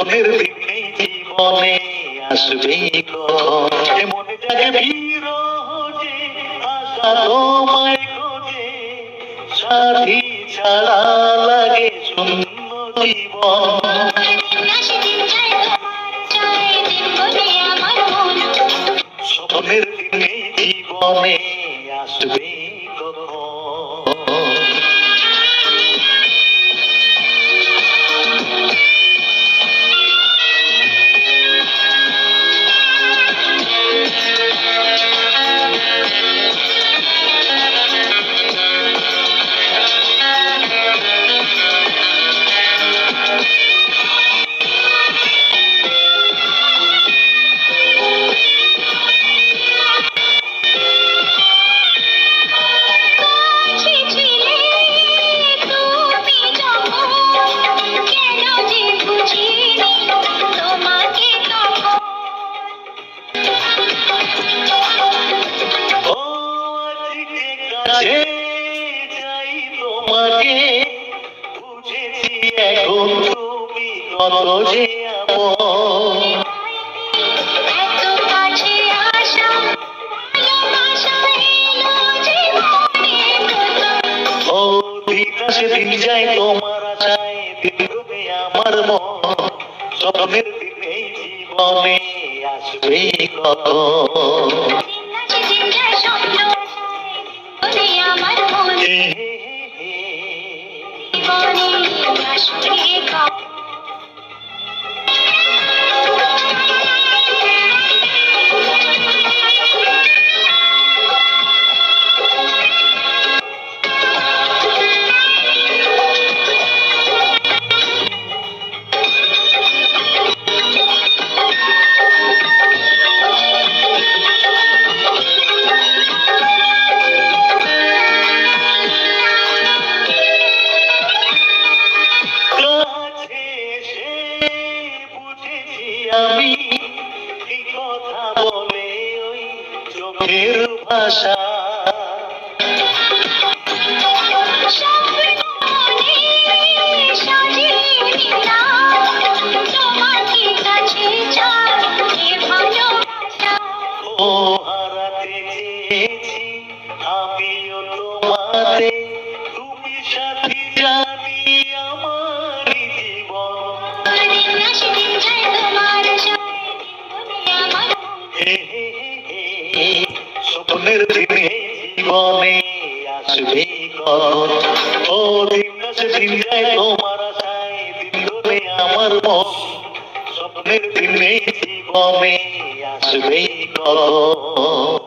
স্বপ্নের দিন নেই জীবনে আসবে কখন মনে জাগে বিরহ যে আশা তোমায় খোঁজে সাথী ছাড়া লাগে শূন্য জীবন স্বপ্নের দিন নেই জীবনে আসবে কখন চাই তোমাকে বুঝেছি এখন তুমি কত যে দিন যায় তোমার আশায় দিন ডুবে আমার মন স্বপ্নের দিনে জীবনে আসবে কখন আমি কি কথা বলে ওই চোখের ভাষা ও হারাতে চেয়েছি আমিও তোমাতে তুমি সাথী জানি আমার স্বপ্নের দিনে জীবনে আসবে কখন ও দিন আসে দিন যায় তোমার আশায় দিন ধরে আমার মন স্বপ্নের দিনে জীবনে আসবে কখন